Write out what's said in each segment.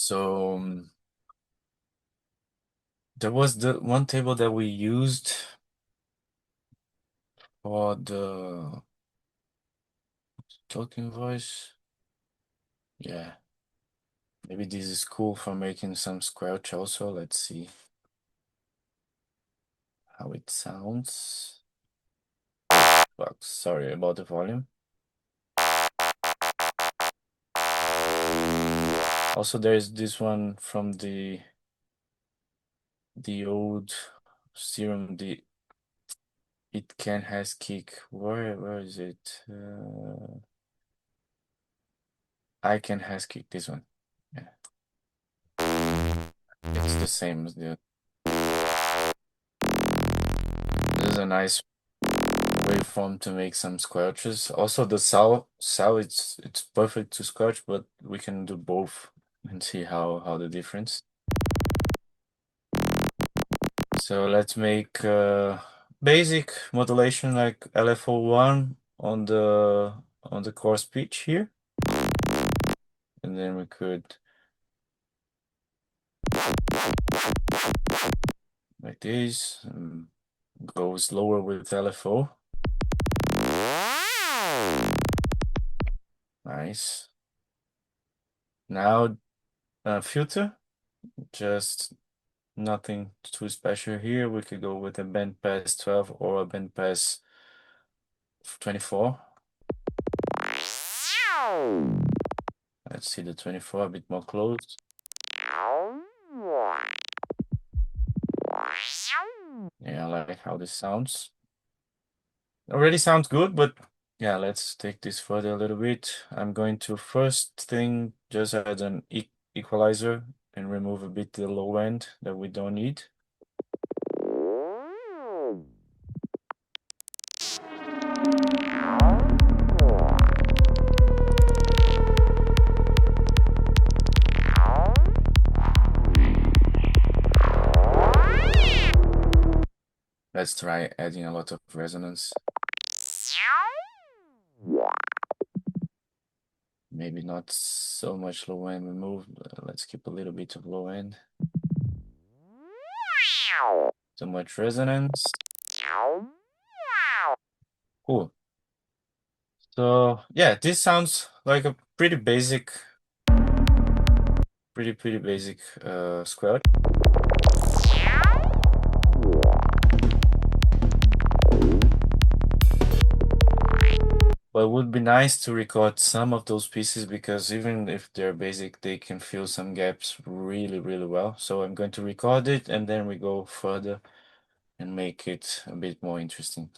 So there was the one table that we used for the talking voice. Yeah, maybe this is cool for making some Squelch also. Let's see how it sounds. Well, sorry about the volume. Also, there's this one from the old Serum. The it can has kick. Where is it? I can has kick. This one. Yeah, it's the same as the. This is a nice waveform to make some squelches. Also, the sow it's perfect to squelch, but we can do both and see how the difference. So let's make basic modulation like LFO1 on the coarse pitch here, and then we could like this. Go slower with LFO. Nice. Now filter, just nothing too special here. We could go with a bandpass 12 or a bandpass 24. Let's see the 24 a bit more close. Yeah, I like how this sounds. Already sounds good, but yeah, let's take this further a little bit. I'm going to first thing just add an equalizer and remove a bit the low end that we don't need. Let's try adding a lot of resonance. Maybe not so much low end removed. Let's keep a little bit of low end. Too much resonance. Cool. So yeah, this sounds like a pretty basic, pretty basic squelch. But it would be nice to record some of those pieces because even if they're basic, they can fill some gaps really well. So I'm going to record it and then we go further and make it a bit more interesting.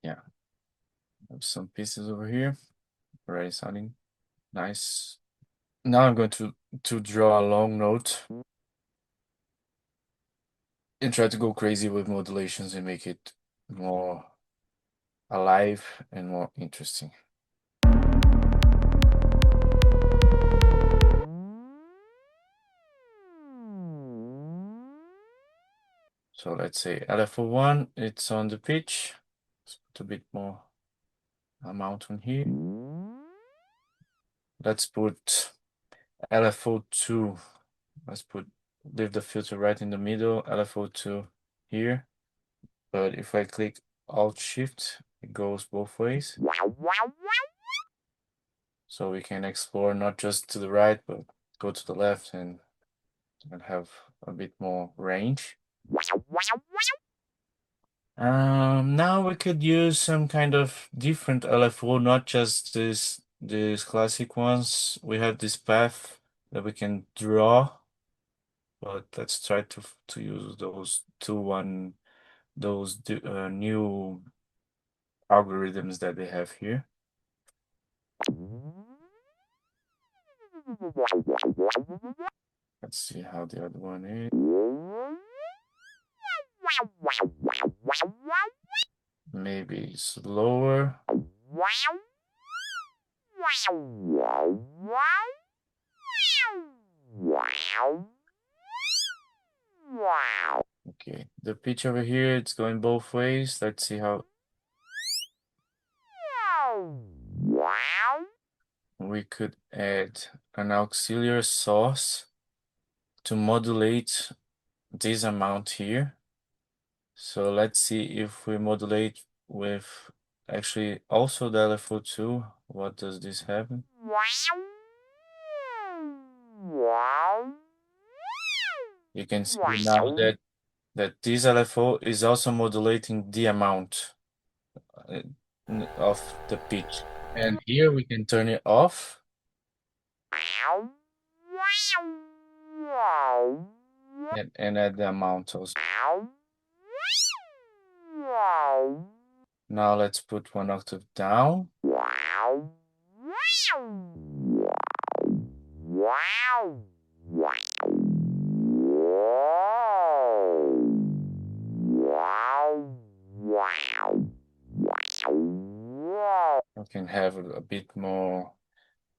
Yeah, I have some pieces over here already sounding nice. Now I'm going to draw a long note and try to go crazy with modulations and make it more alive and more interesting. So let's say LFO1, it's on the pitch. Let's put a bit more amount on here. Let's put LFO2. Leave the filter right in the middle, LFO2 here. But if I click Alt Shift, it goes both ways. So we can explore not just to the right, but go to the left and have a bit more range. Now we could use some kind of different LFO, not just these classic ones. We have this path that we can draw, but let's try to use those new algorithms that they have here. Let's see how the other one is. Maybe slower. Okay, the pitch over here, it's going both ways. Let's see how we could add an auxiliary source to modulate this amount here. So let's see if we modulate with actually also the LFO2. What does this happen? You can see now that this LFO is also modulating the amount of the pitch. And here we can turn it off. And add the amount also. Now let's put one octave down. We can have a bit more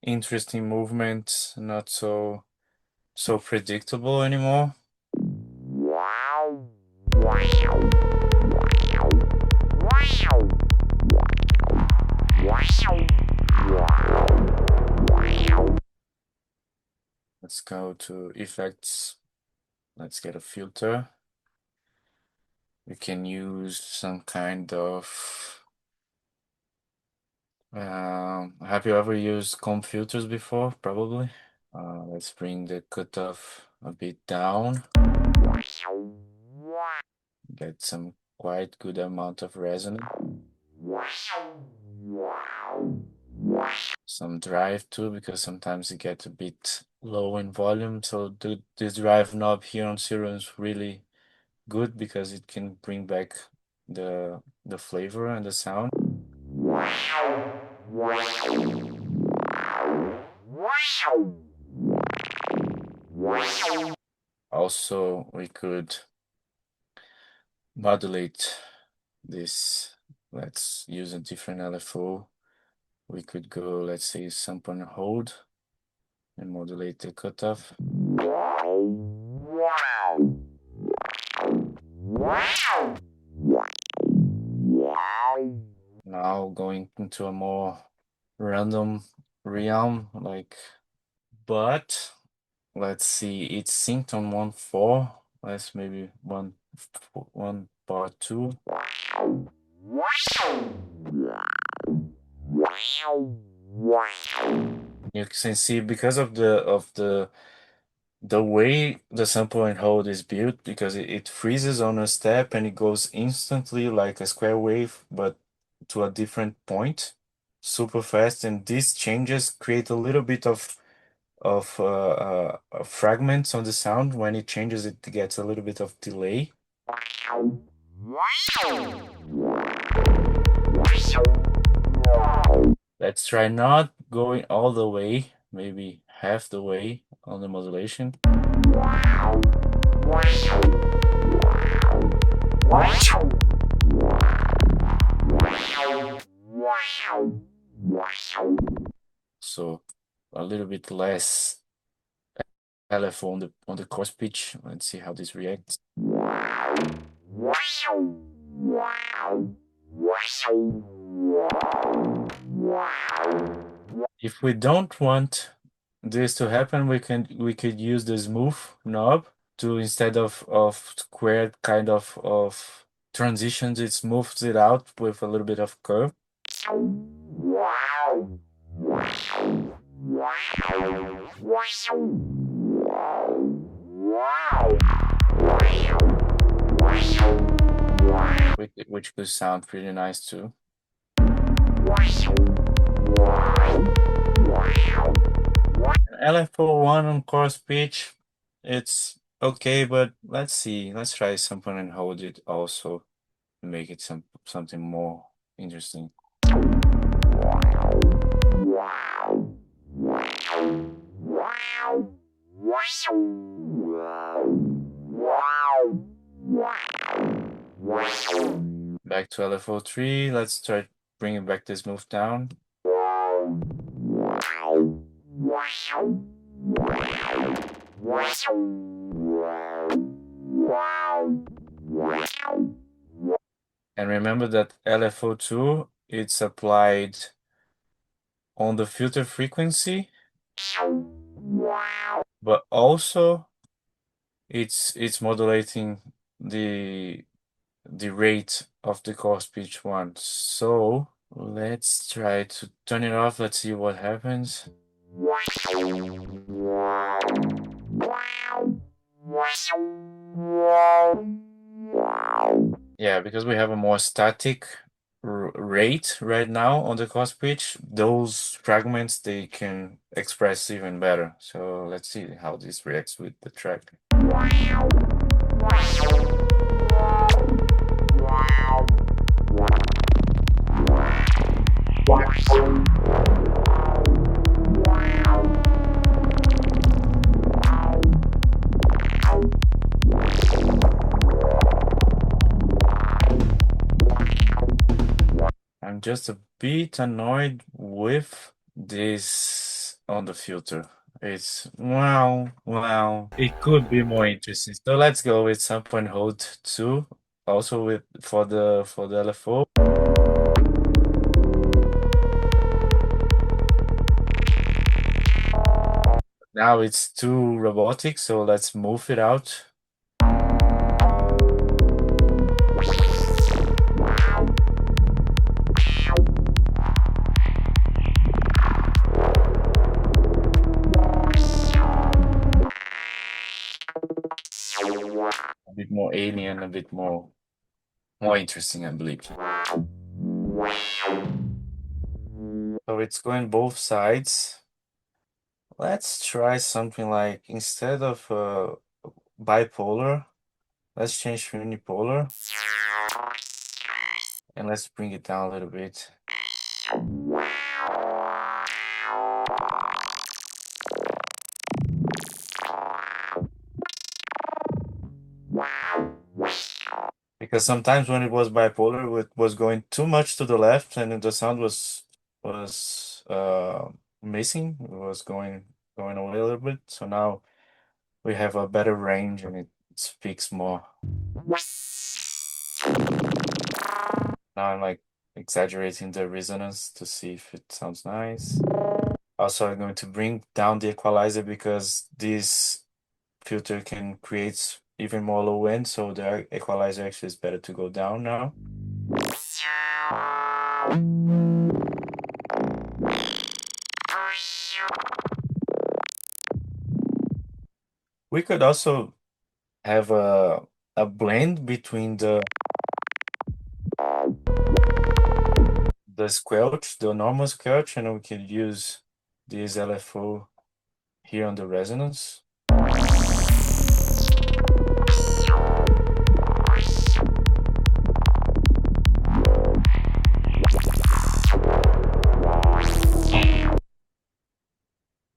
interesting movements, not so predictable anymore. Let's go to effects. Let's get a filter. We can use some kind of have you ever used comb filters before? Probably. Let's bring the cutoff a bit down. Get some quite good amount of resonance. Some drive too, because sometimes it gets a bit low in volume. So this drive knob here on Serum is really good because it can bring back the flavor and the sound. Also, we could modulate this. Let's use a different LFO. We could go, let's say, sample and hold and modulate the cutoff. Now going into a more random realm, but let's see, it's synced on 1/4. Let's maybe one part 2. You can see because of the way the sample and hold is built, because it freezes on a step and it goes instantly like a square wave, but to a different point, super fast. And these changes create a little bit of fragments on the sound. When it changes, it gets a little bit of delay. Let's try not going all the way, maybe half the way on the modulation. So a little bit less LFO on the coarse pitch. Let's see how this reacts. If we don't want this to happen, we could use the smooth knob to, instead of squared kind of transitions, it smooths it out with a little bit of curve. Which could sound pretty nice too. LFO1 on coarse pitch, it's okay, but let's see. Let's try something and hold it also to make it something more interesting. Back to LFO3. Let's try bringing back this move down. And remember that LFO2, it's applied on the filter frequency, but also it's modulating the rate of the course pitch one. So let's try to turn it off. Let's see what happens. Yeah, because we have a more static rate right now on the course pitch, those fragments, they can express even better. So let's see how this reacts with the track. I'm just a bit annoyed with this on the filter. It's wow. It could be more interesting. So let's go with some point hold 2, also with for the LFO. Now it's too robotic, so let's move it out. A bit more alien, a bit more interesting, I believe. So it's going both sides. Let's try something like, instead of bipolar, let's change to unipolar. And let's bring it down a little bit. Because sometimes when it was bipolar, it was going too much to the left, and the sound was missing. It was going away a little bit. So now we have a better range, and it speaks more. Now I'm like exaggerating the resonance to see if it sounds nice. Also, I'm going to bring down the equalizer because this filter can create even more low end, so the equalizer actually is better to go down now. We could also have a blend between the squelch, the normal squelch, and we could use this LFO here on the resonance.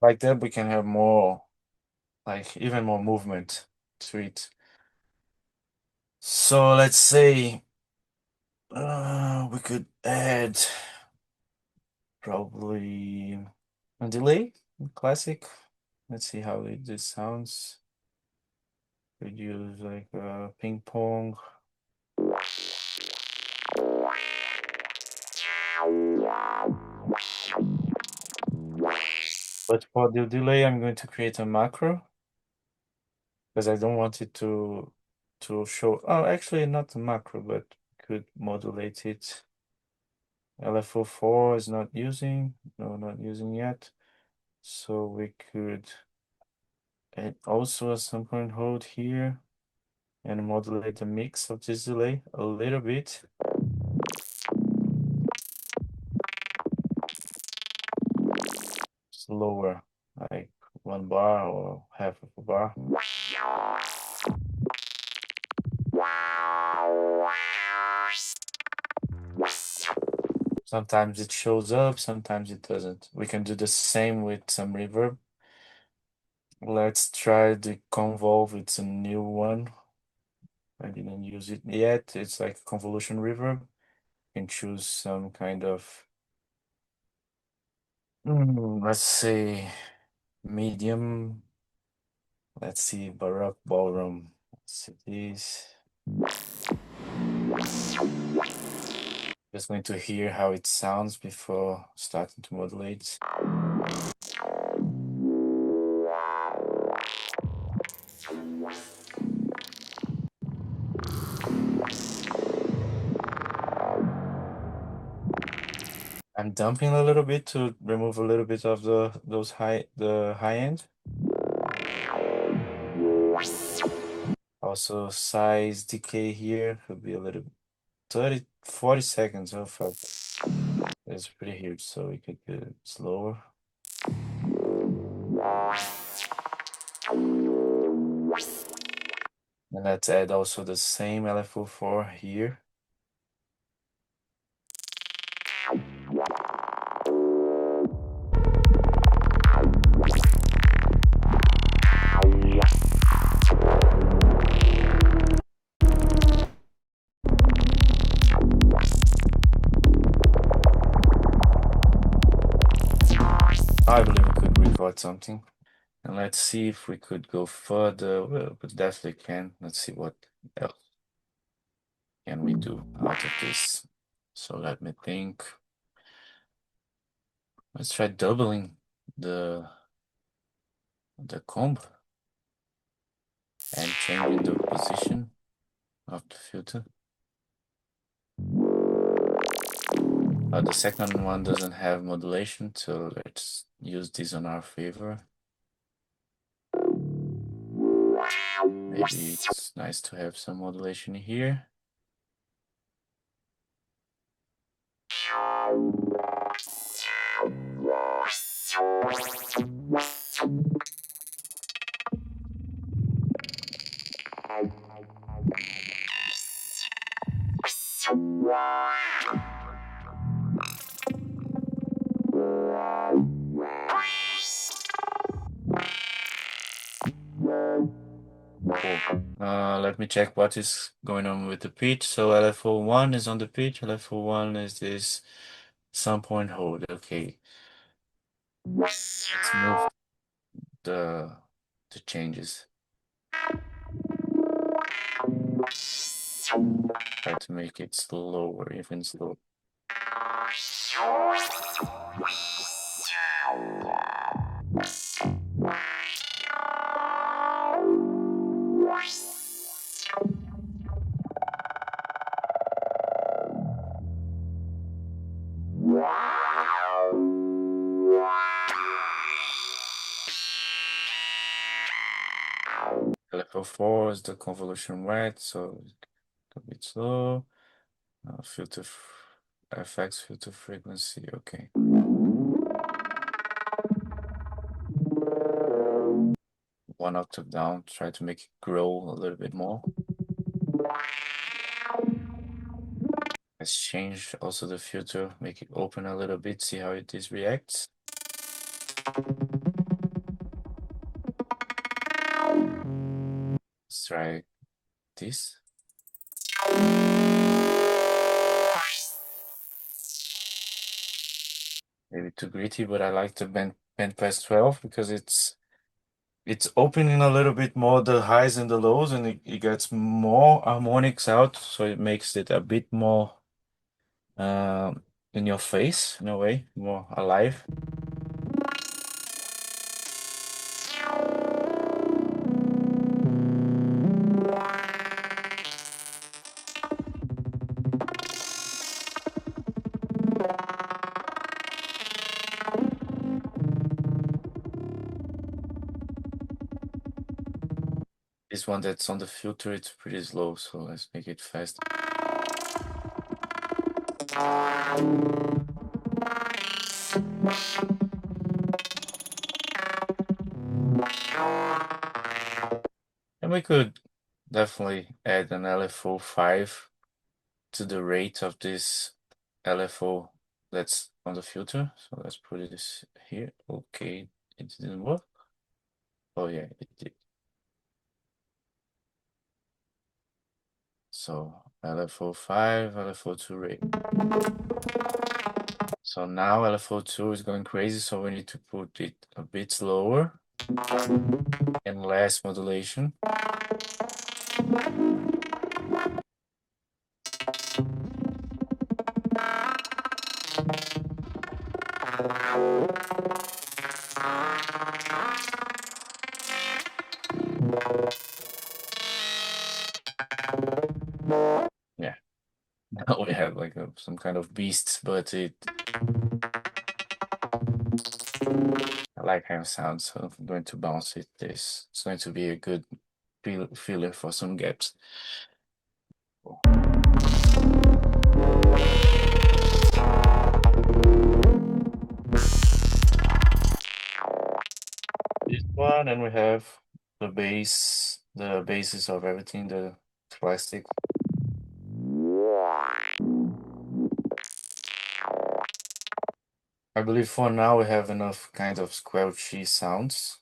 Like that, we can have more, like even more movement to it. So let's say we could add probably a delay, classic. Let's see how this sounds. Could use like a ping pong. But for the delay, I'm going to create a macro because I don't want it to show. Oh, actually, not a macro, but could modulate it. LFO4 is not using. No, not using yet. So we could add also a some point hold here and modulate the mix of this delay a little bit. Slower, like 1 bar or half of a bar. Sometimes it shows up, sometimes it doesn't. We can do the same with some reverb. Let's try the convolve, it's a new one. I didn't use it yet. It's like convolution reverb. You can choose some kind of, let's say, medium. Let's see, Baroque ballroom. Let's see this. Just going to hear how it sounds before starting to modulate. I'm dumping a little bit to remove a little bit of the high end. Also size decay here could be a little 30, 40 seconds of it's pretty huge, so we could get it slower. And let's add also the same LFO4 here. I believe we could record something. And let's see if we could go further. Well, we definitely can. Let's see what else can we do out of this. So let me think. Let's try doubling the comb and changing the position of the filter. The second one doesn't have modulation, so let's use this on our favor. Maybe it's nice to have some modulation here. Let me check what is going on with the pitch. So LFO1 is on the pitch. LFO1 is this some point hold. Okay. Let's move the changes. Try to make it slower, even slower. Level 4 is the convolution wet, so a bit slow. Filter FX, filter frequency, okay. One octave down, try to make it grow a little bit more. Let's change also the filter, make it open a little bit, see how it is reacts. Let's try this. Maybe too gritty, but I like the band pass 12 because it's opening a little bit more the highs and the lows, and it gets more harmonics out, so it makes it a bit more in your face in a way, more alive. This one that's on the filter, it's pretty slow, so let's make it fast. And we could definitely add an LFO5 to the rate of this LFO that's on the filter. So let's put this here. Okay, it didn't work. Oh yeah, it did. So LFO5, LFO2 rate. So now LFO2 is going crazy, so we need to put it a bit slower and less modulation. Yeah, now we have like some kind of beast, but I like how it sounds, so I'm going to bounce it. It's going to be a good filler for some gaps. This one, and we have the basis of everything, the plastic. I believe for now we have enough kind of squelchy sounds.